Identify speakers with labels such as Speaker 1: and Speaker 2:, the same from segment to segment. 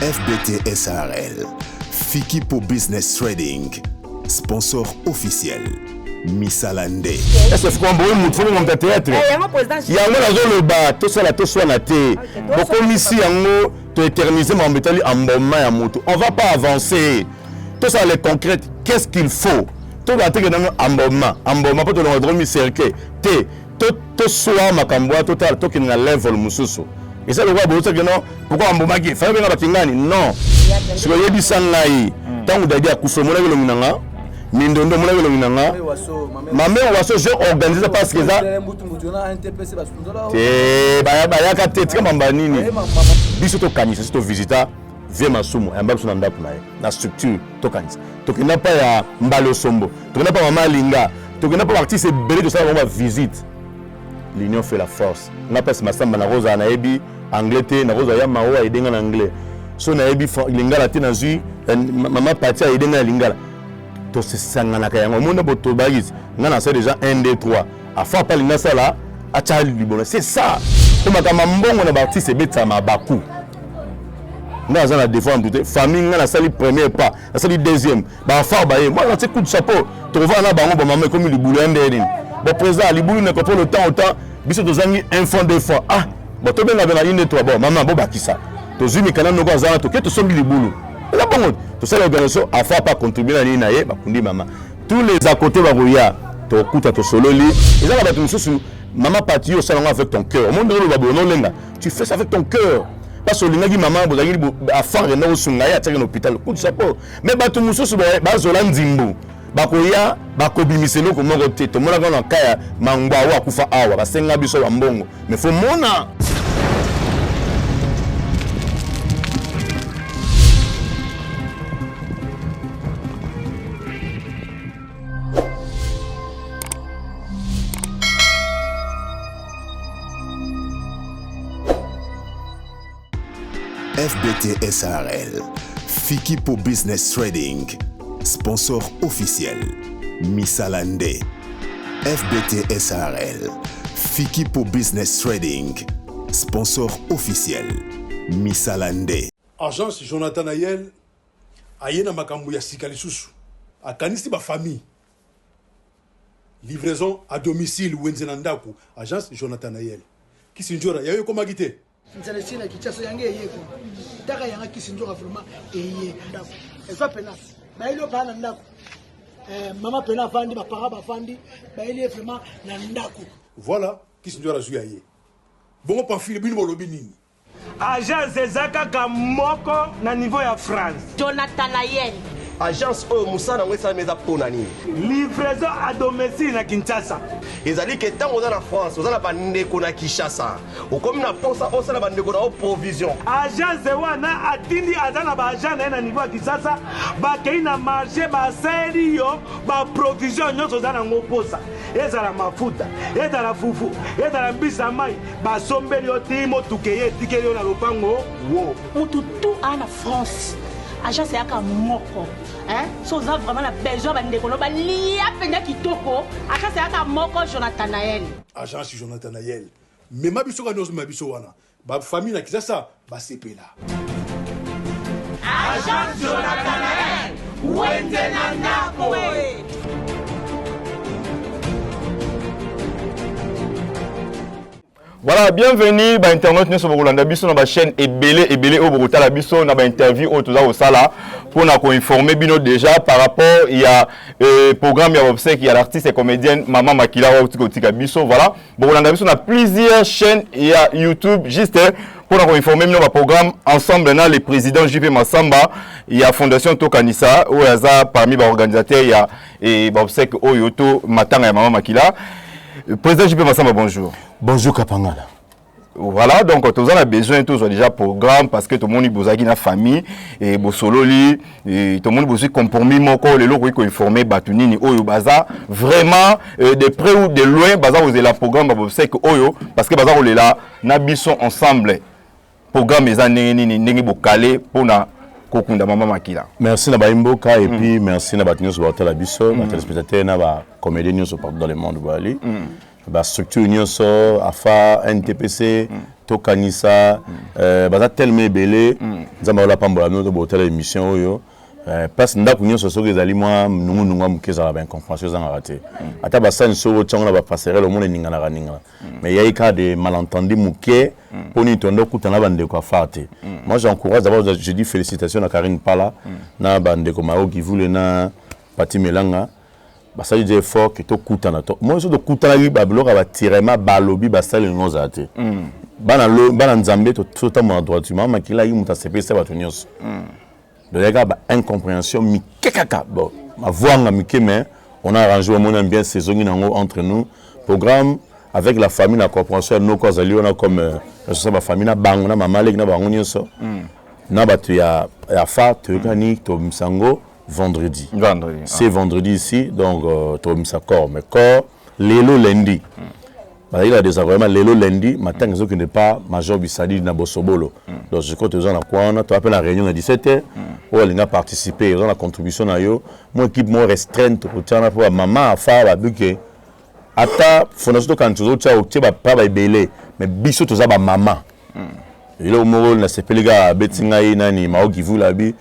Speaker 1: FBT SARL, Fikipo Business Trading, sponsor officiel. Misalande.
Speaker 2: Est-ce que vous avez un théâtre? Il y a un bar, tout ça, tout soit naté. Beaucoup ici, tu éterniser mon métal en bon main à moto. On va pas avancer. Tout ça, les concrètes, qu'est-ce qu'il faut? Tout va être en bon main pour te le redonner cercle. Tout soit ma cambois, tout qui n'a level mususu. Et ça, le roi, pourquoi en bon main qui fait bien la tingani? Non. Ce que j'ai dit, ça n'a tant que d'ailleurs, Koufoumoula, le minanga. Mindondo mona velo minanga mame waso je organiser parce que ça baya ka tetika mamba nini biso to kanisa to visita vie masumu amba biso na ndaku na structure to kanisa to kina pa ya mbalo sombo to kina pa mama linga to kina pa artiste belé de ça on va visite l'union fait la force na pas masamba na rosa na ebi anglais na rosa ya mawa edenga na anglais so na ebi lingala te na zui mama patia edenga lingala. To se sangana kayango monde boto bagis ngana c'est déjà 1 2 3 a fa pas linga sala a chali libona c'est ça comme kama mbongo na artiste beta mabaku na za na défendre toute famille ngana sali premier pas na sali deuxième ba fa ba moi na coup de chapeau to va na bango ba maman comme libulu ndeni bon président libulu ne contrôle le temps autant biso to zangi un fond deux fois ah bon to benga bena 1 2 3 bon maman bo bakisa to zumi kana no za to ke to sombi libulu. La bonne, tout ça l'organisation a fait pas contribuer à l'inaïe, bakundi maman. Tous les à côté barouya, tu écoutes à ton solo lit. Et ça va être une maman partie au salon avec ton cœur. Au monde de l'Obabono lenga, tu fais ça avec ton cœur. Parce que l'ingagi maman, vous avez à faire un au sungaya, à un hôpital, coup de chapeau. Mais bah tout muso sur bazolan zimbo. Bakoya, bakobimiselo comme roté. Tout le monde a un kaya, mangwa kufa awa, basenga biso ambongo. Mais faut mona.
Speaker 1: FBT SARL, Fikipo Business Trading, sponsor officiel. Misalande. FBT SARL, Fikipo Business Trading, sponsor officiel. Misalande.
Speaker 3: Agence Jonathan Ayel, Ayena Makambu ya Sikali Susu, a Kanisi ba famille. Livraison à domicile Wenzenandaku, agence Jonathan Ayel. Kisinjora, yayo komagite.
Speaker 4: Nzalesina kichaso yange yeko taka yanga kisinjora vraiment eye ndako ezo pena bailo bana ndako mama pena fandi ba para ba fandi baile vraiment na ndako
Speaker 3: voilà kisinjora zuyaye bongo pamphile bino lobi nini
Speaker 5: agence ezaka moko na niveau ya France
Speaker 6: Jonathan Ayel
Speaker 7: agence oyo musana ngwesa meza ponani
Speaker 5: livraison à domicile na Kinshasa
Speaker 7: ezali ke tango za na France oza na bandeko na Kinshasa okomi na posa osala bandeko na provision
Speaker 5: agence wana atindi aza na ba agent na niveau ya Kinshasa bakei na marché baseli yo ba provision nyonso za na ngoposa ezala mafuta ezala fufu ezala mbisa mai basombeli yo timo tukeye tikeli yo na lopango wo
Speaker 6: mutu tout en France agence yaka moko hein so za vraiment la besoin ba ndeko no ba lia penya kitoko agence yaka moko Jonathan Ayel
Speaker 3: agence Jonathan Ayel mais mabiso ka nozo mabiso wana ba famille na Kinshasa ba sepela
Speaker 6: agence Jonathan Ayel Wenzenandako.
Speaker 2: Voilà, bienvenue à Internet, nous sommes sur la chaîne Ebele au Bogota, la biso na ba interview au tout ça au sala pour nous informer bino déjà par rapport il y a programme il y a obsèque il y a l'artiste et comédienne Maman Makila au Tika biso voilà. Bon on a sur plusieurs chaînes il y a YouTube juste pour nous informer nos programme ensemble dans les présidents JP Massamba il y a Fondation Tokanisa où il y a parmi les organisateurs il y a et obsèque au Yoto Matanga et Maman Makila. Président JP Massamba, bonjour.
Speaker 8: Bonjour Kapangala.
Speaker 2: Voilà, donc tout le monde a besoin de déjà programme parce que tout le monde a besoin de famille et bosololi et tout le monde a besoin de compromis moko les locaux qui informé batunini oyo baza vraiment de près ou de loin baza vous la programme c'est que oyo parce que baza on là n'habissons ensemble programme les années nini bokale pour na kokunda Maman Makila.
Speaker 8: Merci na baimboka et puis merci na batunyo sur la biso na téléspectateurs na ba comédiens sur partout dans le monde bali. La structure nyonso afa NTPC
Speaker 2: tokanisa baza tellement belé nzamba la pambola no to botela émission oyo parce ndako nyonso soki ezali mwa nungu mukeza ba incompréhension za raté ata basani so tshanga ba passerelle au monde ningana ninga mais il y a cas de malentendu muké poni tondo kutana bande ko fate moi j'encourage d'abord je dis félicitations à Karine Pala na bande ko mao qui voulait na Pati Melanga ça dit effort que to kutana to moi so to kutana li bablo ka ba tirema balobi ba sale ngoza te bana nzambe to totalement droitement makila yi muta sepe se batu nyos de la incompréhension mi kekaka bon ma voix mais on a arrangé au moins bien saison entre nous programme avec la famille la compréhension nos causes on a comme ma famille na bango na mama lek na bango nyonso na batu ya fa to gani to msango vendredi c'est vendredi ici donc to msakor mais corps lelo lundi il a des agréments lelo lundi matin ils ne pas major bisadi na bosobolo donc je crois que on a quoi on a appelé la réunion à 17h où on a participé on a contribution à yo mon équipe moins restreinte pour tana pour maman fa ba buke ata fondation quand tu autres au tiba pas ba belé mais biso to za ba maman il au moro na sepelega betinga nani maogi vula bi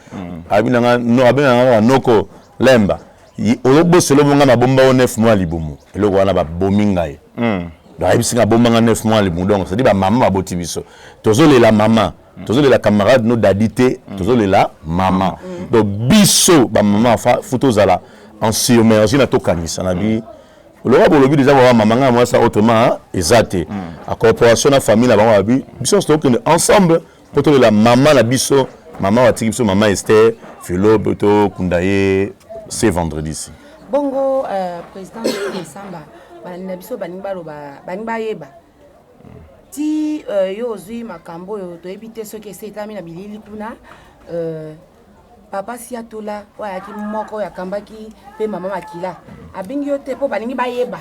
Speaker 2: abi na no abi na noko lemba o bo selo monga na bomba o 9 mois libumu ele wana ba bominga ye donc il y a 9 mois donc c'est dit bah maman a botti biso tozole la maman tozole la camarade no dadité tozole la maman donc biso ba maman fa photo zala en surménage na to kanisa na bi le roi bolobi déjà voir maman moi ça autrement exacté à corporation la famille la ba bi biso c'est que ensemble pour to la maman la biso maman wa tiki biso maman Esther Philo Boto Kundaye c'est vendredi ici
Speaker 9: bongo président de Samba bana biso baninga yeba ti yo zui makambo yo to ebite soki setami na bilili kuna papa siatola waya ki moko ya kambaki pe mama makila abingi yo te po baningi bayeba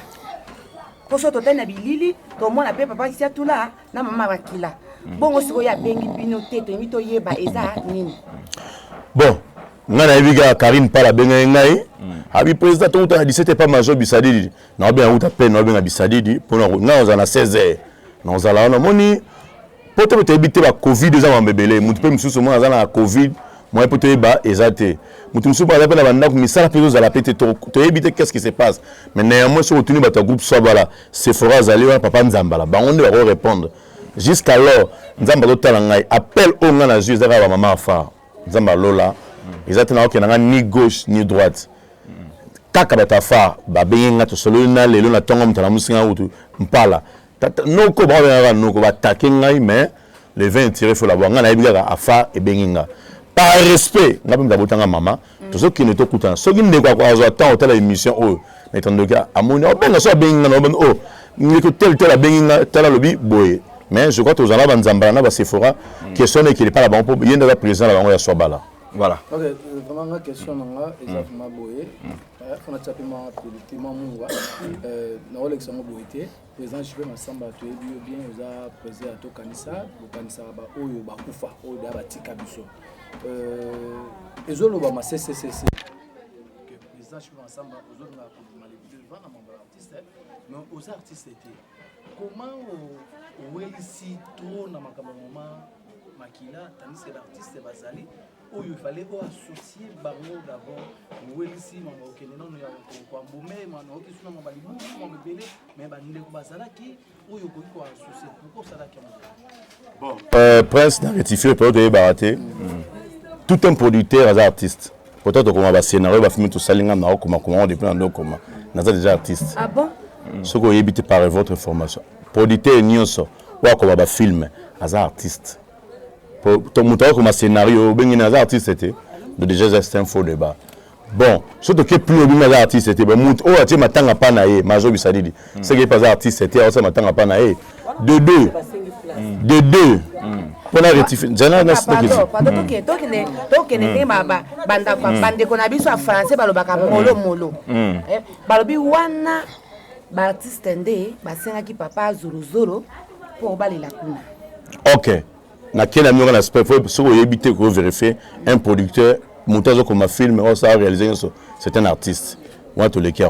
Speaker 9: po so to tena bilili to mona pe papa siatola na mama makila bongo siko ya bengi bino te to mito yeba eza nini
Speaker 2: bon ngana ebiga Karine Pala benga ngai abi président to uta 17 pas major bisadidi na bien uta pe na benga bisadidi pour na on a 16h na on ala na moni poto te ebite ba covid eza mambebele mutu pe msusu mo azana covid moi poto eba ezate mutu msusu ba na banda ku misala pe za la pete to ebite qu'est-ce qui se passe mais néanmoins sur tenu ba ta groupe so bala c'est fora zali wa papa nzambala bango nde ba répondre jusqu'alors nzamba to tala ngai appel au ngana juge za ba maman fa nzamba lola exactement ok na ni gauche ni droite kaka batafa ba benga to solo na lelo na tongo mutala musinga utu mpala noko ba benga noko ba takenga mais le 20 tiré faut la voir ngana ibiga afa e benga par respect ngabe mdabotanga mama to so ki ne to kutana so ki ndeko kwa zo temps hôtel émission o metando ka amoni o benga so benga no ben o ni ko tel benga tel lobi boye mais je crois que aux alaba nzambala na ba Sephora question est qu'il est pas là bon pour yenda la président la bango ya swabala. Voilà.
Speaker 10: Ok, vraiment la question là, exactement boye. On a tapé ma politiquement moi. Na élection boye. Président je vais m'assemble à toi bien aux a président to kanisa, kanisa ba oyo ba kufa, oyo da ba tika biso. Ezolo ba ma CCCC. Que président je vais m'assemble aux autres na pour malgré devant na mon artiste, mais aux artistes comment on réussit trop na makamba moment makila tandis que l'artiste bazali où il fallait associer bango d'abord ou ici mama okene non ya ko mbome mama okisuna mama libu mama belé mais bande ko bazala ki où il ko associer pourquoi ça là qui
Speaker 2: bon prince n'a rectifié pour de baraté tout un producteur as artiste peut-être comme ba scénario ba film tout salinga na ko comment depuis na ko na déjà artiste
Speaker 9: ah bon
Speaker 2: ce que vous habitez par votre formation producteur nyonso wa ko ba film as artiste pour ton moteur comme scénario ben les artistes c'était de déjà c'est un faux débat bon surtout que plus les artistes c'était ben mut oh tu matanga pa na ye majo bisadidi c'est que pas artiste c'était on matanga pa na ye de deux pour la rectifier jana na
Speaker 9: pardon donc ne baba banda bande ko na biso français balobaka molo balobi wana ba artiste ndé basenga ki papa zoro pour balela kuna
Speaker 2: OK na quel amour l'aspect faut sur éviter que vérifier un producteur montage comme un film on ça réaliser c'est un artiste moi tous les cas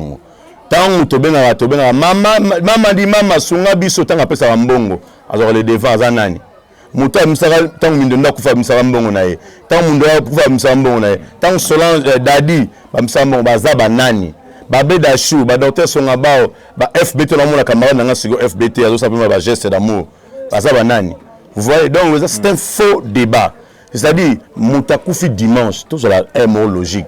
Speaker 2: Tant tobenga mama di mama sunga biso tanga pesa mbongo azora le devant azanani muta misaka tant mindonda kufa misaka mbongo nae tant mundwa kufa misaka mbongo nae tant Solange dadi ba misaka mbongo bazaba nani ba beda chou ba docteur songa bao ba FBT la mona camarade nanga sigo FBT azo sapima ba geste d'amour bazaba nani vous voyez donc c'est un faux débat c'est-à-dire muta kufi dimanche tout cela est mot logique.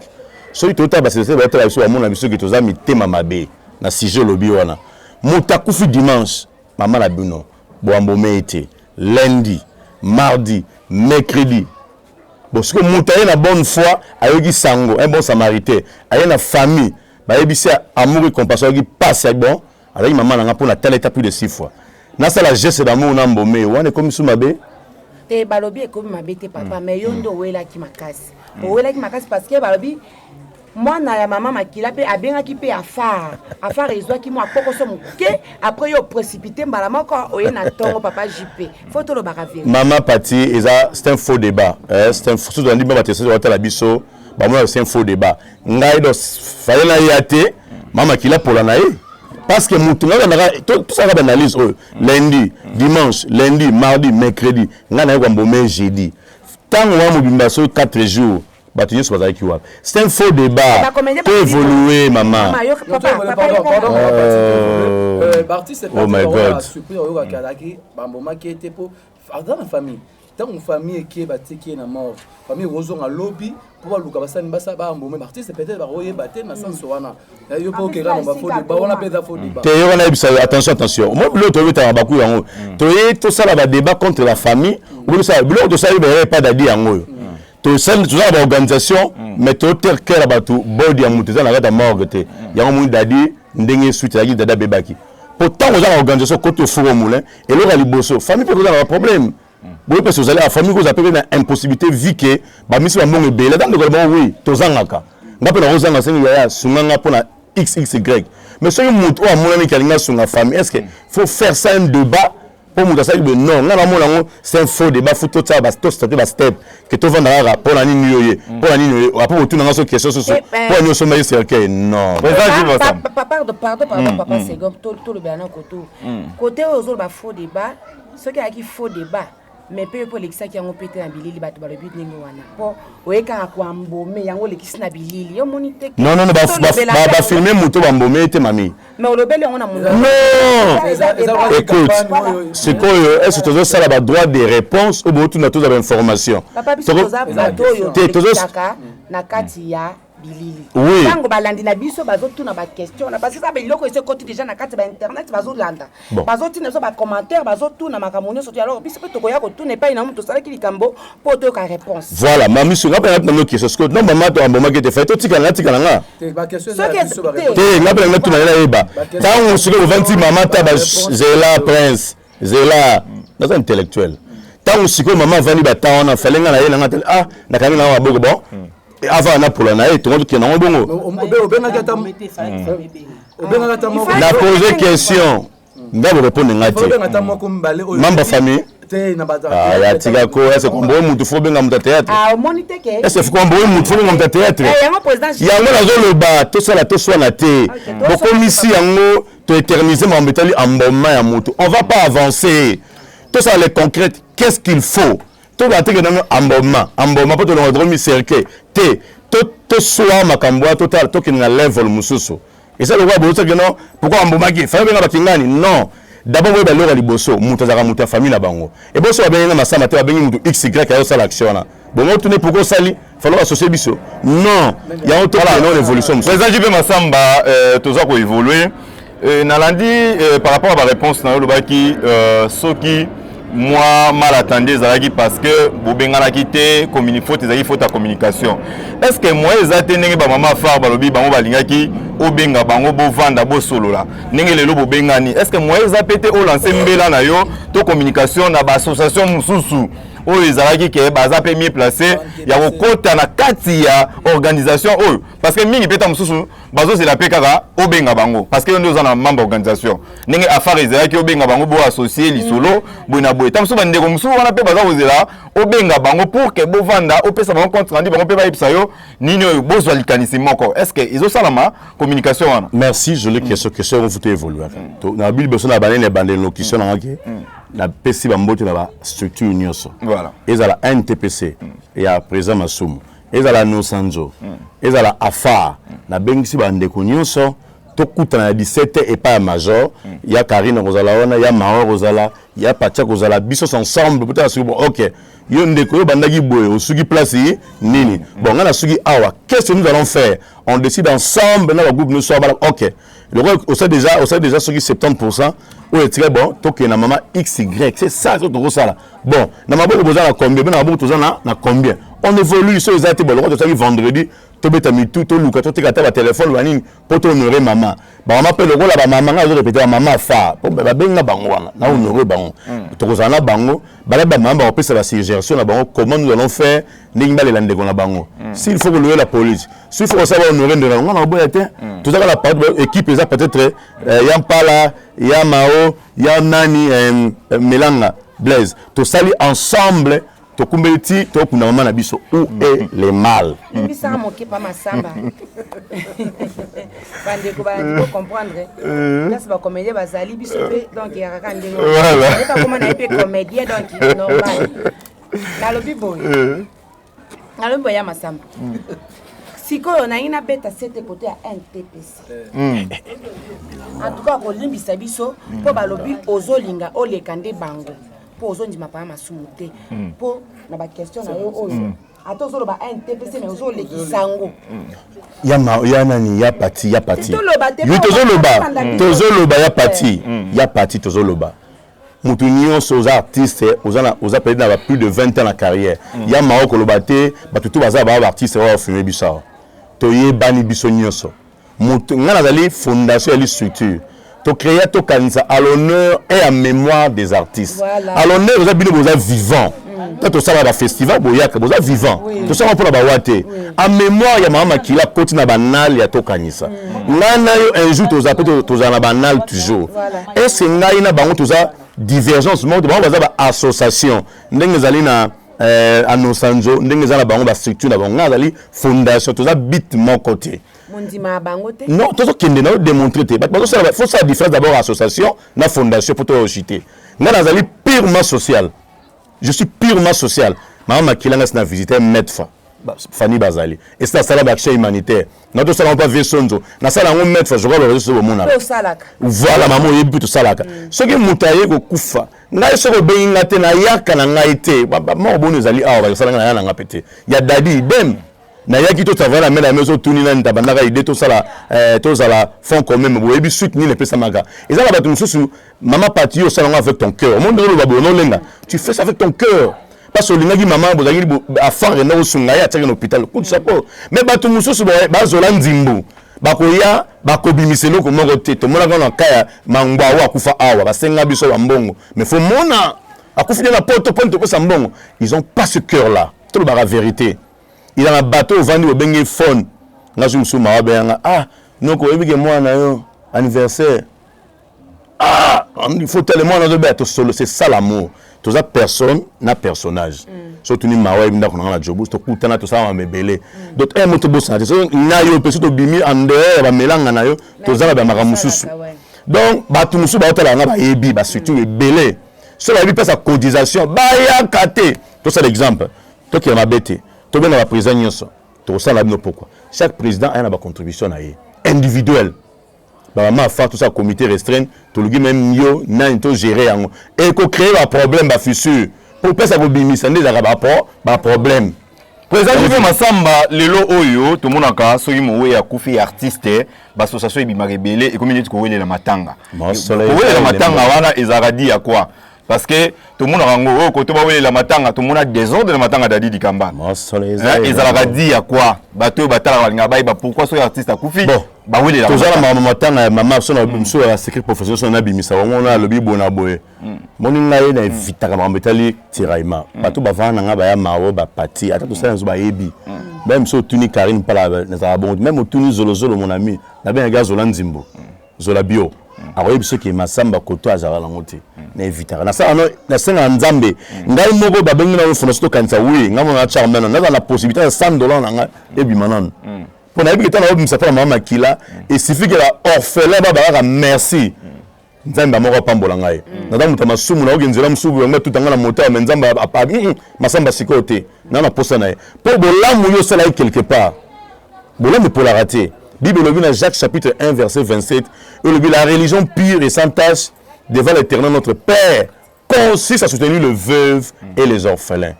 Speaker 2: Celui qui a passé la sur mon ami qui toza mitema mabe na sujet lobby wana mutakufi dimanche maman la buno boambome été lundi mardi mercredi parce que mutaye na bonne foi ayoki sango un bon samaritain aye na famille ba yebisi amour et compassion qui passe bon avec maman nanga pour na telle étape plus de 6 fois na ça la geste d'amour na mbomé wana comme sous mabe
Speaker 9: te balobi comme mabe te papa mais yondo wela ki makasi wela ki makasi parce que balobi moi na ya maman makila pe abengaki pe afar ezwaki mo akoko so moke après yo précipité mbala moko oye na tongo papa JP faut to lo baravi
Speaker 2: maman Pati c'est un faux débat c'est un faux débat ba te sur la biso ba moi c'est un faux débat ngai do fallait na yate maman makila pour la nae parce que mutunga tout ça va analyse lundi dimanche lundi mardi mercredi ngana ko mbomé jeudi tant wa mobimba so 4 jours. C'est un faux débat. Peut évoluer, maman.
Speaker 10: Oh
Speaker 2: my God.
Speaker 10: Dans la famille, tant une famille qui est mort, famille Roson à lobby, pour le Kabassan Bassa, artiste peut-être battre dans sens wana. Yo po kera on va
Speaker 2: attention. Moi l'autre est baku yango. Tout ça là débat contre la famille, ou ça l'autre ça il pas d'adi yango. To sel tu as organisation mais to tel que la batu body amuteza na kata morgue te yango mu dadi ndenge suite ya dada bebaki pourtant aux organisation côté furo moulin et le liboso famille peut avoir un problème oui parce que vous allez la famille vous appelez une impossibilité vu que ba misi ba mbongo bela dans le bon oui to zangaka ngapela rozanga sengi ya sunganga pona xxy mais ce mutu a monani kalinga sunga famille est-ce que faut faire ça un débat pour nous dire non c'est un faux débat faut tout ça step que tout vendra pour la nini pour la nini après tout dans question pour nous sommes c'est non
Speaker 9: pardon papa c'est comme tout le bien côté aux autres faux débat ce qui a qui faux débat mais peu pour l'exa qui ont pété en bilili bato balobi ningi wana po oyeka kwa mbome yango lekisi na bilili yo monite
Speaker 2: non ba filmer moto ba mbome te mami
Speaker 9: mais olobeli on a mon
Speaker 2: non écoute c'est quoi est-ce que tu as ça la droit de réponse ou beaucoup de information
Speaker 9: papa biso za bato yo na kati ya bilili
Speaker 2: oui
Speaker 9: tango balandi na biso bazotuna ba question na parce que ça biloko ese côté déjà na kati ba internet bazolanda bazotina so ba commentaire bazotuna makamonyo so alors biso to koya ko tuna pas ina muto sala ki likambo pour to ka réponse
Speaker 2: voilà mami sur ngapa na no question parce que non maman to amboma ki te fait to tikana nga
Speaker 10: ba question na biso ba réponse
Speaker 2: te ngapa na tuna na eba tango sur le 20 maman ta ba Zela Prince Zela dans intellectuel tango siko maman vani ba taona falenga na yena ngatel na kanina wa boko bon avant na pour la nae tout le monde qui est bongo la poser question ndabo répondre ngati membre famille ya tika ko est-ce qu'on boit mutu faut benga mutu théâtre
Speaker 9: monite ke
Speaker 2: est-ce qu'on boit mutu faut benga mutu théâtre yango nazo loba to sala to swana te boko misi yango to éterniser mambetali amboma ya mutu on va pas avancer tout ça les concrètes qu'est-ce qu'il faut to ba te que amboma po to le droit mi cercle te to soa makambo total to ki na level mususu et ça le roi bo que non pourquoi amboma ki fa benga bakingani non d'abord we ba lora liboso mutu za mutu famille na bango et boso ba benga masama te ba benga mutu xy ayo sala action na bon on tourner pourquoi sali falloir associer biso non il y a autre non l'évolution
Speaker 8: président JP Massamba toza ko évoluer na lundi par rapport à la réponse na lobaki soki moi mal attendu zalaki parce que bobenga quitté faute ezaki faute à communication est-ce que moi ezate ndenge ba mama far balobi bango balingaki obenga bango bo vanda bo solo la ndenge lelo bobengani est-ce que moi ezapete o lancer mbela na yo to communication na ba association mususu oyo ezalaki ke baza pe mieux placé ya kokota na kati ya organisation oyo parce que mingi peta mosusu bazozela pe kaka obenga bango parce que yo nde oza na membre organisation ndenge affaire ezalaki obenga bango bo associé lisolo boye na boye ta mosusu bandeko mosusu wana pe baza kozela obenga bango pour que bovanda opesa bango compte rendu bango pe bayebisa yo nini oyo bozwa likanisi moko est ce que ezosalama communication wana.
Speaker 2: Merci, je l'ai question on faut évoluer na bible besoin na banene bande locution na ngaki na pesi bambote na ba structure nyonso
Speaker 8: voilà
Speaker 2: ezala NTPC ya président Masumu ezala Nosanzo ezala Afar na bengisi bandeko nyonso tokutana na 17 et pas major ya Karine kozala wana ya Mao kozala ya Pacha kozala biso ensemble peut-être OK yo ndeko yo bandaki boye osuki place nini bon ngana suki awa qu'est-ce que nous allons faire on décide ensemble dans le groupe nous sommes OK le on sait déjà ce qui 70% ou est très bon to que na maman XY c'est ça que tu ça là bon na maboko boza na combien na maboko toza na combien on évolue sur les actes bon le roi vendredi to beta mi tout to luka to tika ta téléphone wani pour to honorer maman ba maman pe le rôle ba maman nga zo répéter maman fa pour ba benga bango wana na honorer bango to kozana bango ba la ba maman ba pesa la suggestion na bango comment nous allons faire ninga le lande na bango s'il faut que la police s'il faut savoir honorer de bango na boya te tout ça la part équipe eza peut-être Yampala ya Mao ya nani Melanga Blaise to sali ensemble to kumbeti to kuna mama na biso où est le mal
Speaker 9: bisa moke pa masamba bande ko ba ko comprendre parce ba comédien bazali biso pe donc ya kaka ndenge voilà pas comment na pe comédien donc normal na lobi boy na lobi ya masamba sikoyo na ina beta cette côté à NTPC en tout cas ko limbisa biso po ba lobi ozolinga olekande bango po ozondima pa Masumu te po na ba question na yo oyo atozolo ba NTPC mais ozole kisango
Speaker 2: ya nani ya parti yo tozoloba ya parti tozoloba mutu nyonso oza artiste oza peut-être na plus de 20 ans na carrière ya Mao koloba te batutu baza ba artiste wa fumer biso toyebani biso nyonso mutu ngana zali fondation ya structure to créer to kanisa à l'honneur et à mémoire des artistes voilà. À l'honneur vous avez bien vivant quand on sala ba festival boyaka vous avez vivant to sala pour la bawate à mémoire ya mama kila koti na banal ya to kanisa ngana yo un jour to za na banal toujours et c'est ngai na bango to za divergence mode bango baza ba association ndenge zali na Anosanzo ndenge za na bango ba structure na bango ngazali fondation to za bit mon côté
Speaker 9: Mondima bangote
Speaker 2: non tout ce qui est démontré il faut ça différence d'abord association na fondation pour to citer nga nazali purement social je suis purement social maman kilanga na visiter Medfa Fanny Bazali et c'est ça la action humanitaire notre salon pas Vesonzo na sala ngo Medfa je crois le réseau au monde voilà maman yebi tout salaka ce qui mutaye ko kufa ngai so ko benga te na yaka na ngai te mo bonu ezali awa ba sala na nga pete ya dadi dem na yaki to travailler mais la maison tourner na ndabandaka idée to sala fond quand même boyebi suite ni le pesa maka et ça la batu mususu maman parti au salon avec ton cœur au monde de lo non lenga tu fais ça avec ton cœur parce que l'ingagi maman bozaki affaire na osunga ya teka na hôpital coup de chapeau mais batu mususu ba zola nzimbu bakoya bakobimiselo ko moko te to mona kana kaya mangwa wa kufa awa basenga biso ba mbongo mais faut mona akufi na poto ponto pesa mbongo ils ont pas ce cœur là tout le la vérité. Il a un bateau vendu au Bengue Phone. Non, que moi, anniversaire. Il faut tellement dans le bateau solo. C'est ça l'amour. Tout ça, personne n'a personnage. Surtout, il y a un job. Tout ça, on belé. Donc, un mot de boss. Nayo, peut être bimi en dehors, va mélanger nayo. Tout ça, va maramususu. Donc, bateau musu, va être là, va ébi, va surtout belé. Cela lui passe sa cotisation. Bah, ya kate. Tout ça, l'exemple. Toi qui m'a bêté. Tout bien dans la présidence, tout ça là pourquoi chaque président a une contribution individuelle. Maman faire tout ça comité restreint, tout le monde même mieux n'a pas gérer et qu'on crée un problème ba fissure. Pour pas ça vous bimis des rapport ba problème.
Speaker 8: Président Yves Masamba lelo oyo tout le monde aka soki mo ya kufi artiste ba association ibima rebelle et communauté ko wele la matanga. Wele la matanga wana ezaradi ya quoi? Parce que tout le monde a un côté la matanga, tout le monde a des ordres de la matanga d'Adi Dikamba. Ils ont dit à quoi? Bateau, bataille, pourquoi ce artiste a couffé? Bon, bah oui, la matanga, maman, son secret professionnel, son abimi, ça, on a le bibo na boé.
Speaker 2: moninga ye na evitaka makambo etali tiraillement bato bavanda nanga baya mawo bapati ata tosala nzo bayebi même so otuni Karine mpala nazala bongo même otuni zolozolo mon ami nabengaka zola nzimbo zola bio akoyebi soki masamba koto azala nango te na evitaka nasenga nzambe ngai moko babengi na fondation tokanisa wi ngai mona charmena nazala na possibilité ya $100 nanga ebima nanu mpo nayebi ketana obimisa mpo na mama makila esifi ke ba orphelin babakaka merci nzambe amoko apambola ngai naza moto masumu na okenzela mosuku yango tutanga na moto me nzambe masamba sikoyo te na posa na ye mpo bolamu yo osala ye quelque part bolamu epolaka te Bible elobi na Jacques chapitre 1 verset 27 elobi la religion pure et sans tache devant l'Éternel notre Père consiste à soutenir le veuve et les orphelins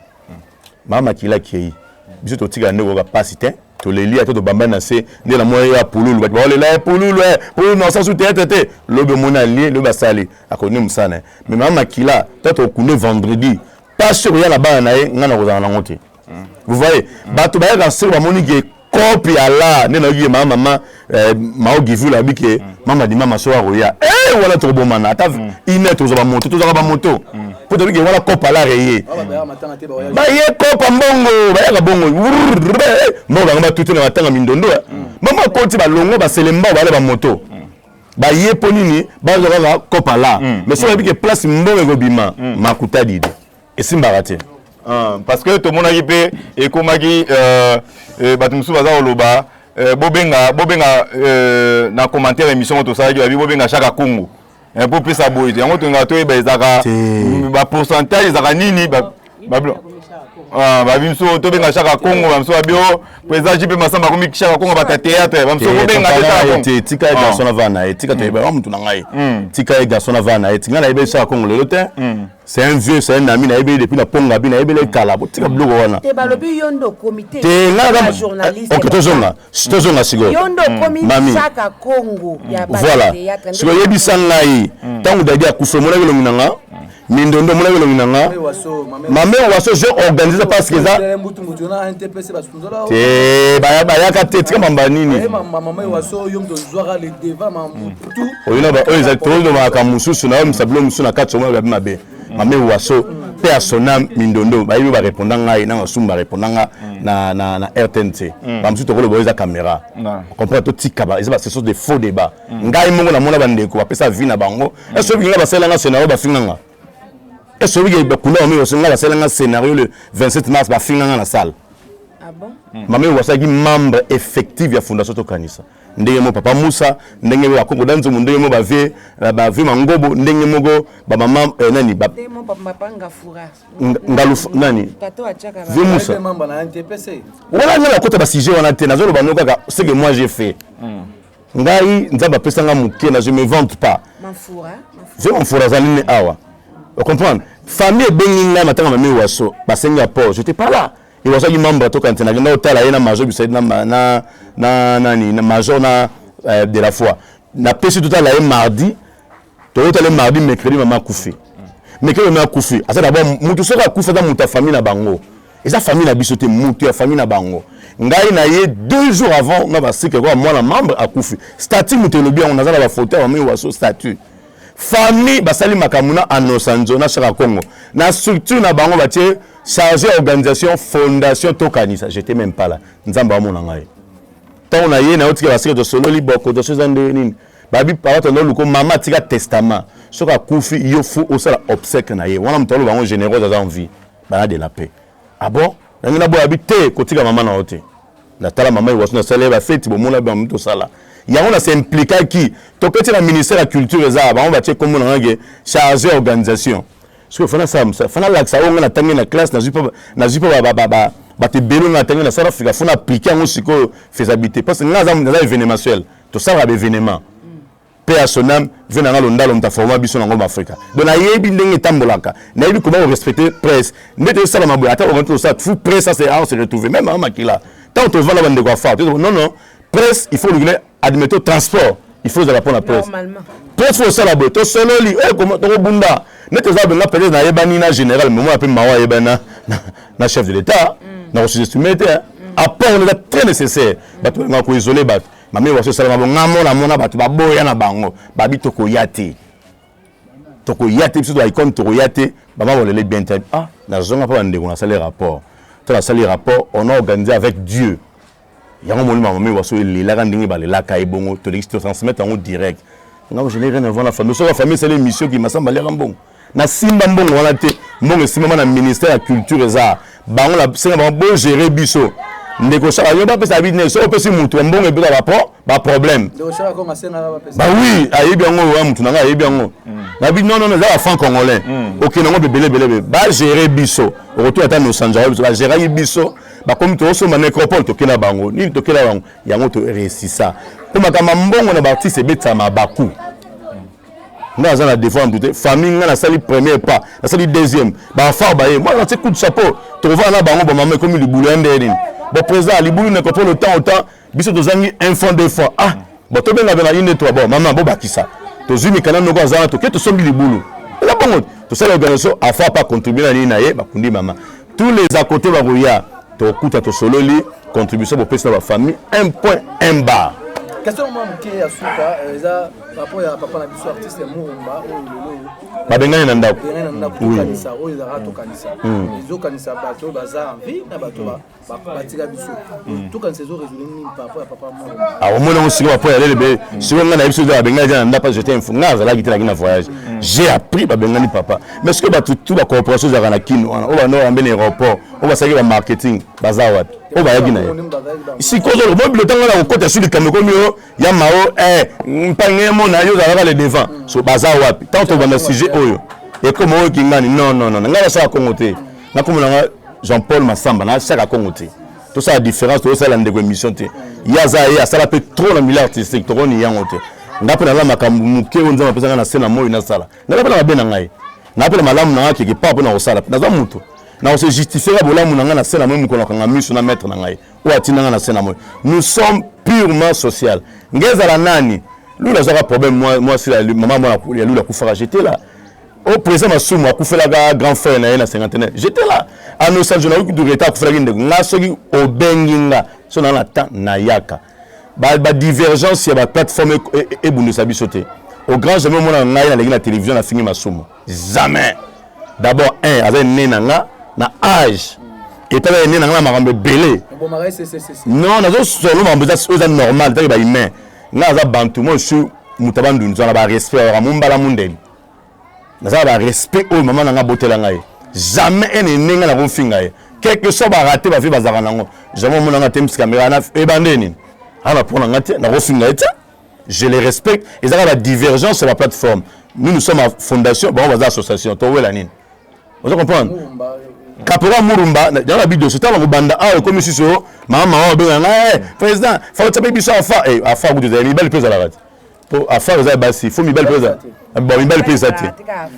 Speaker 2: mama makila kei biso totika ndeko ka pasi te to leli ato to bamba na se nde na moya ya pululu ba olela pululu na sasu te lobe mona li le basali akoni musana mais mama makila to kune vendredi pas sûr ya la bana na ye ngana ko zana ngote vous voyez bato ba ya se ba moni ke copie ala ne na yi mama maogi vu la bike mama di mama so roya wala to bomana ata inet to za moto to za ba moto pour te dire que voilà copa la reye ba ye copa mbongo ba ya bongo mo ba ngaba tutu na matanga mindondo mama koti ba longo ba selemba ba le ba moto ba ye ponini ba za copa la mais so ba bike place mbongo go bima makuta didi esimbarate
Speaker 8: parce que tout le monde a dit et comme a dit batumsu baza oloba bobenga na commentaire émission to ça bobenga chaque Congo un peu plus aboyé yango to ngato e bazaka ba pourcentage ezaka nini ba bimso to benga chaque Congo bamso abio président JP Masamba komi chaque Congo ba théâtre bamso bobenga chaque
Speaker 2: tika e garçon avana e tika to ba mutu na ngai tika e garçon avana e tika na ebe chaque Congo le te c'est un vieux c'est un ami na ebe depuis la ponga bina ebe le kala tika blogo wana
Speaker 9: te balobi yondo comité
Speaker 2: te na journaliste OK tozonga sigo
Speaker 9: yondo comité chaque Congo ya ba
Speaker 2: voilà sigo yebi sangai tangu dadi akufa mona belo minanga mindondo mona belo minanga mame waso je organiser parce que ça te baya ka te tika mamba nini
Speaker 10: mama waso yondo zwara le devant mambutu
Speaker 2: oyina ba exactement do maka mususu na msablo mususu na katso mona mabe mame waso personnel mindondo ba yibi ba répondant ngai na masumba répondanga na RTNC ba mususu to ko boza caméra comprendre to tika ba ce sont des faux débats ngai mongo na mona bandeko ba pesa vie na bango est-ce que nga ba sala nga scénario ba finanga est-ce que ba kuna omi nga ba sala nga scénario le 27 mars ba finanga na salle
Speaker 9: ah bon
Speaker 2: mame wasaki membre effectif ya fondation to kanisa ndenge mo papa Musa ndenge mo akongo danzo ndenge mo ba vie mangobo ndenge mogo ba mama nani ba
Speaker 9: ndenge mo papa ngafura
Speaker 2: ngalu nani
Speaker 9: tato achaka
Speaker 2: vie Musa
Speaker 10: membre na NTPC
Speaker 2: wala nyala kota ba sujet wana te nazolo ba noka ce que moi j'ai fait ngai nzaba pesanga muke na je me vante pas mafura zalini awa vous comprenez famille bengi ngai matanga mami waso ba senga po j'étais pas là il was a membre to quand na genda hôtel na major bi na major na de la foi na pesi tout à la mardi to hôtel mardi mercredi mama kufi mercredi mama kufi asa d'abord mutu soka kufa dans muta famille na bango et sa famille na bisoté mutu ya famille na bango ngai na ye 2 jours avant na ba sike quoi moi na membre a kufi statut mutu le bien on a la photo mami waso statut famille basali makamuna anosanzo na chaka Congo na structure na bango batie chargé organisation fondation tokanisa j'étais même pas là nzamba mona ngai tant on a yé na otika basike de solo liboko de choses ande nini babi papa to luko mama tika testament soka kufi yo fu osala obsèque na ye wana mtalo bango généreux dans envie bana de la paix ah bon ngina bo habité kotika mama na ote na tala mama iwaso na sala ba fête bo mona ba mto sala yango na s'impliquer qui to petit la ministère de la culture za ba on va tie comme on nge chargé organisation so fana ça fana l'axe on na tangi na classe na zipo ba te belo na tangi na South Africa fona appliquer ngo siko faisabilité parce que ngaza na événementiel to ça va événement paix à son âme vient na londalo mta forma biso na ngoma Africa donc na yebi ndenge tambolaka na yebi comment respecter presse ndete ça la maboya ata on tout ça tout presse ça c'est à se retrouver même à makila tant on te va la bande quoi faire non presse il faut le admettre transport il faut la prendre la presse
Speaker 9: normalement
Speaker 2: presse faut ça la boto solo li comment to bunda nete za benga peut-être na yebani na général mais moi appelle mawa yebana na chef de l'état na sous-estimé après on est très nécessaire bato nga ko isoler bato mame waso sala ngamo na mona bato baboya na bango babito ko yati toko yate biso to icon toko yate bama bolele bien te ah na zonga pa ndeko na sali rapport to na sali rapport on a organisé avec Dieu yango moni mama mi waso lela ka ndingi balela ka ebongo to l'exto transmettre en direct ngabo je n'ai rien à voir la famille so la famille c'est l'émission qui masamba le rambongo na simba mbongo wana te mbongo simba na ministère de la culture za bango la senga ba bo gérer biso ndeko sala yo ba pesa business so pesi mutu mbongo e bika ba problème bah oui ayebi yango wa mutu nanga ayebi yango na bi non za la franc congolais OK nango belé ba gérer biso retour ata no sanja biso ba gérer biso ba comme to so ma nécropole to kena bango ni to kena bango yango to réussissa comme kama mbongo na ba artiste betama baku nous avons la défense de famille na sali premier pas na sali deuxième ba fa ba moi na coup de chapeau to va na bango ba maman comme le boulot ndeni bon président li boulot ne pas le temps autant biso to zangi un fond de fois ah bon to benga bena ine to bon maman bo bakisa to zumi kana no ko za to ke to songi li boulot la bongo to sala organisation a fa pas contribuer na ni na ye ba kundi maman tous les à côté ba roya to kuta to sololi contribution pour personne la famille un point un bar.
Speaker 10: Question moi qui a souka eza rapport ya papa na biso artiste Murumba o lelo
Speaker 2: ba benga na ndako
Speaker 10: oui kanisa o eza rato kanisa izo kanisa bato baza envie na bato ba tika biso tout kanisa zo résoudre ni papa ya papa Murumba
Speaker 2: ah au moins on sait pas aller be si on a biso ba benga na ndako j'étais infunga za la gitela na voyage j'ai appris ba benga ni papa mais ce que ba tout la coopération za na kino on va no ambe aéroport on va savoir marketing baza wat on va yagina ici cause le bon le temps là au côté sur le Cameroun ya mao mpange mo na yo za le devant so baza wapi tant on va na sujet oyo et comme o kingani non ngala sa kongote na comme na Jean-Paul Massamba na sa kongote tout ça la différence to ça la ndeko émission te ya za ya ça la peut trop na milieu artistique to ni yangote ngapo na la makambu muke onza mapesa na scène moyo na sala na ngapo na bena ngai na pela malamu na ki pa na osala na za mutu na se justifier la bolamu na na scène moyo ko na kanga miso na mettre na ngai ou atina na scène moyo nous sommes purement social ngeza la nani lui la zara problème moi si la maman moi ya lui la kufara j'étais là au présent masumu akufela ga grand frère na na 50 j'étais là à nos salles journaux du retard akufela ngende nga soki obenginga so na na temps na yaka ba divergence ya ba plateforme et bundu sabisoté au grand jamais moi na na télévision na fini masumu jamais d'abord un avec nena na âge et tu as nena na makambe belé non na zo solo mamboza c'est normal ta ba humain na za bantu mo su mutabandu nzana ba respect amumbala mundeli na za ba respect o maman na botela ngai jamais ene nenga na konfinga ye quelque chose ba raté ba fi bazaka nango jamais mon na temps caméra na e bandeni ala pour na ngate na konfinga eta je les respecte et ça la divergence sur la plateforme nous sommes à fondation bon on va association to wela nini vous comprenez Kapora Murumba dans la vidéo c'était la banda ah comme si so maman président faut taper biso afa afa vous avez mis belle prise à la radio pour afa vous avez bassi faut mi belle prise bon mi belle prise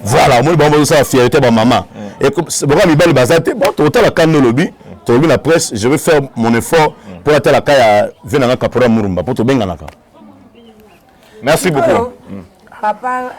Speaker 2: voilà moi bon ça fierté ba maman et bon mi belle basate bon total la canne lobby to la presse je vais faire mon effort pour la telle kaya venanga Kapora Murumba pour to benga naka merci beaucoup
Speaker 9: papa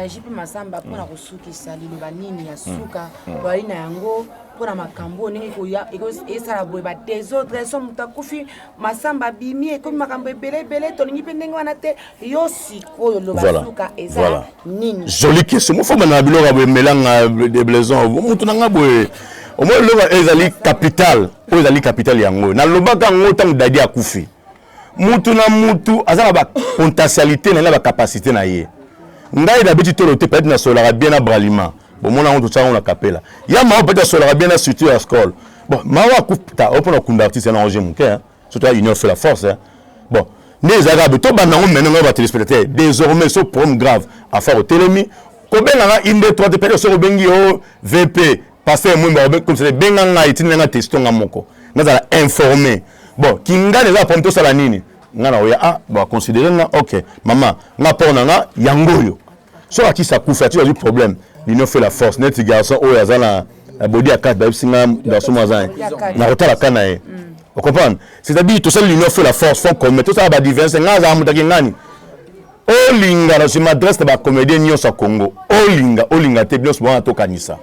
Speaker 9: jipi Massamba pour na kusuki sali ba nini ya suka bali na yango pour na makambo ndenge ko ya esala boye ba des autres sont mutakufi Massamba bimi e comme makambo belé to ningi pendenge wana te yo sikoyo lo ba suka eza nini
Speaker 2: joli question mo foma na biloko bo melanga de blason mutu na ngabo au moins lo ezali capital yango na lobaka ngo tang dadi akufi mutu na mutu azala ba potentialité na ba capacité na ye ngai d'habitude to te peut-être na solara bien à bralima bon mon on tout ça on la capella ya ma peut-être solara bien à structure à scroll bon ma wa kuta open na kunda artiste na roger muke hein surtout union fait la force hein bon les arabes to banango maintenant on va téléspectateur désormais ce problème grave à faire au télémi ko benanga inde 3 de période so bengi o VP passer moi comme c'est benanga itinanga testonga moko nazala informé bon kinga les apprendre tout ça la nini ngana oya ah ba considérer na OK maman nga pona nga yangoyo so aki sa kufa tu as du problème l'union fait la force net garçon oya zana body akat ba singa garçon mazan na rotala kana e vous comprenez c'est-à-dire tout ça l'union fait la force font comme tout ça ba différence nga za mutaki ngani olinga na je m'adresse ba comédien nyo sa Congo olinga te bien souvent to kanisa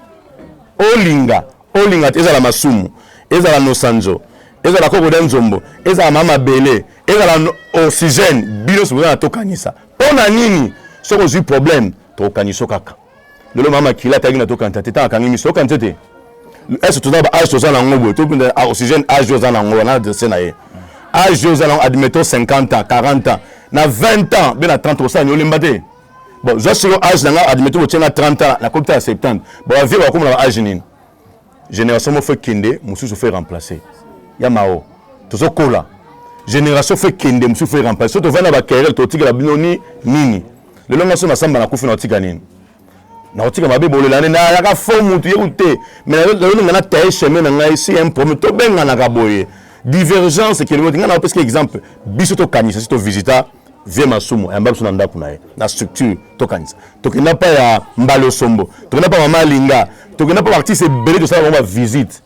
Speaker 2: olinga te za la masumu eza la nosanjo eza la koko d'enzombo eza la mama belé eza la oxygène bino souvent na to kanisa pona nini soko zu problème to kaniso kaka le mama qui l'a tagina to kanta teta kangi miso kanta te est-ce que tu as âge aux anango to oxygène âge aux anango na de senaye âge aux anango admettons 50 ans 40 ans na 20 ans ben à 30 ans ni olimbate bon je suis âge na admettons au tient 30 ans la compte à 70 bon la vie va comme la âge ni génération mo fait kende musu se fait remplacer ya mao to zo kola génération fait kende musu fait remplacer to vana ba kerel to tika la binoni nini le longa so masamba na kufi na tika nini na otika mabe bolelane na ya ka fo mutu yute mais le longa na taye chemin na ngai si un problème to benga na ka boye divergence que le nga na parce que exemple biso to kanisa si to visita vie masumu ya mbaso na ndaku na ye na structure to kanisa to kina pa ya mbalo sombo to kina pa mama linga to kina pa artiste belé de ça on va visite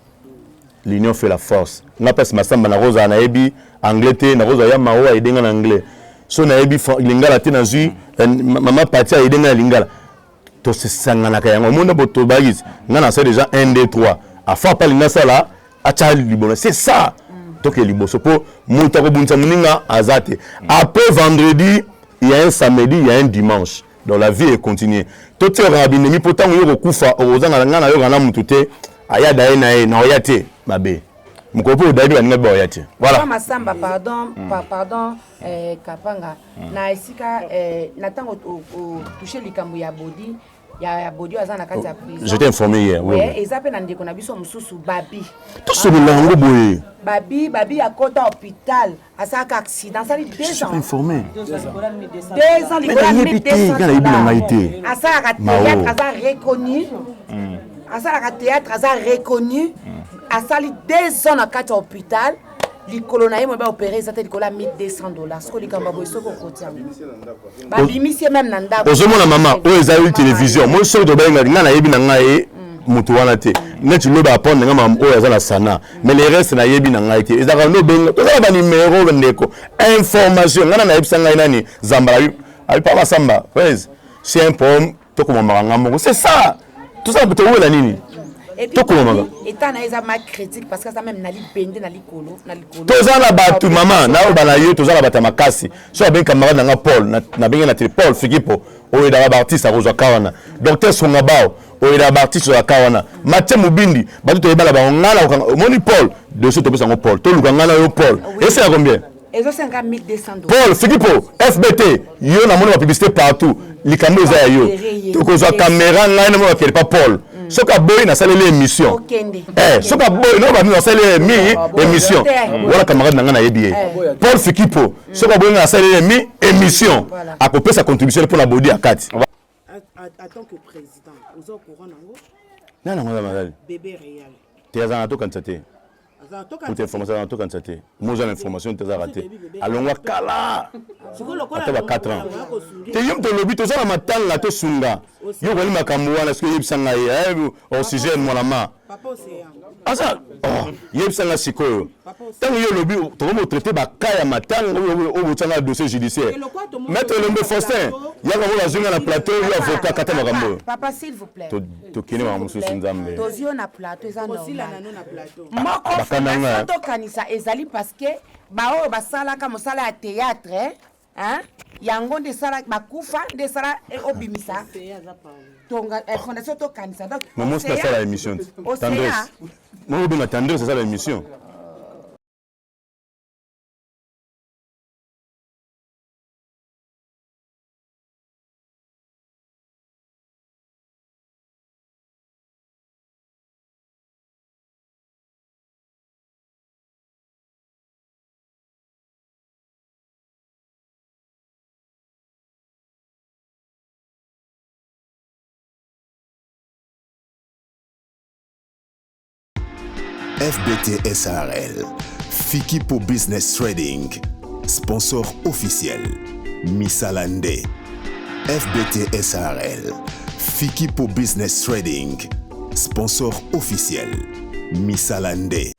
Speaker 2: l'union fait la force na passe masamba na rosa na ebi anglais na rosa ya mawa edenga na anglais so na ebi lingala te na zui mama patia edenga lingala to se sangana ka yango monde boto bagis ngana c'est déjà 1 2 3 a fa pa linga sala acha libona c'est ça donc liboso po muta ko bunta muninga azate après vendredi il y a un samedi il y a un dimanche donc la vie est continuée to te rabinemi pourtant yo kufa ozanga ngana yo ngana mutute aya dae na oyate mabe mukopo daibi baninga ba oyate voilà
Speaker 9: masamba pardon kapanga na esika na tango toucher likambo ya body ya body azana kati ya prison
Speaker 2: j'étais informé hier
Speaker 9: oui ezape na ndeko na biso mususu babi
Speaker 2: to sobola ngo boye
Speaker 9: babi a kota hôpital asaka accident ça dit 2 ans
Speaker 2: informé
Speaker 9: 2 ans likola $1200 asaka théâtre asa reconnu asaka théâtre asa reconnu asali 2 ans na kati hôpital likolo na ye mo ba opérer ça te likola $1200 soko likamba boy soko kotia ba bimisi même na ndako
Speaker 2: ozomona mama o ezali télévision mo soko to benga ngana yebi na ngai mutu wana te neti loba apone nga mam o ezala sana mais les restes na yebi na ngai te ezaka no benga to ba numéro ndeko information ngana na yebisa ngai nani zambala ali pa masamba frère c'est un problème to ko mama ngambo c'est ça tout ça peut la nini
Speaker 9: et puis étant na eza ma critique parce que ça même na li bende na likolo
Speaker 2: tozala batu mama na o bana yo tozala bata makasi so ben camarade na Paul na benga na Paul Fikipo o eda ba artiste a rozwa kawana docteur Songabao o eda ba artiste a kawana Mathieu Mubindi batu to ebala ba ngala moni Paul de ce to pesa ngo Paul to luka ngala yo Paul et c'est combien
Speaker 9: ezo 5200
Speaker 2: Paul Fikipo FBT yo na moni ba publicité partout likambo za yo to ko za caméra ngana mo ba pas Paul soka boy na salele émission soka boy no ba na salele émission wala camarade na ngana yebi Paul Fikipo soka boy na salele émission a copier sa contribution pour la body akati
Speaker 9: en tant que président ozo courant nango
Speaker 2: nana ngala madali
Speaker 9: bébé réel
Speaker 2: tezana to kantate pour information to kantate moi j'ai l'information teza raté alongwa kala ataba 4 ans te yum to lobi to za matanga to sunga yo ko limakambo wana est-ce que yebisanga oxygène mon ama
Speaker 9: papa océan
Speaker 2: asa yebisanga sikoyo tango yo lobi to ko traiter ba kaya matanga o botanga dossier judiciaire maître Lembe Faustin ya ko la zunga na plateau yo avocat kata makambo
Speaker 9: papa s'il vous plaît
Speaker 2: to kine ma mususu nzambe
Speaker 9: tozio na plateau eza normal moko to kanisa ezali parce que bao basala ka mosala ya théâtre hein yango nde sala bakufa nde sala obimisa tonga fondation to kanisa donc
Speaker 2: maman c'est ça la émission tendresse moi bien tendresse c'est ça la émission
Speaker 1: FBT SARL, Fikipo Business Trading, sponsor officiel, Misalande. FBT SARL, Fikipo Business Trading, sponsor officiel, Misalande.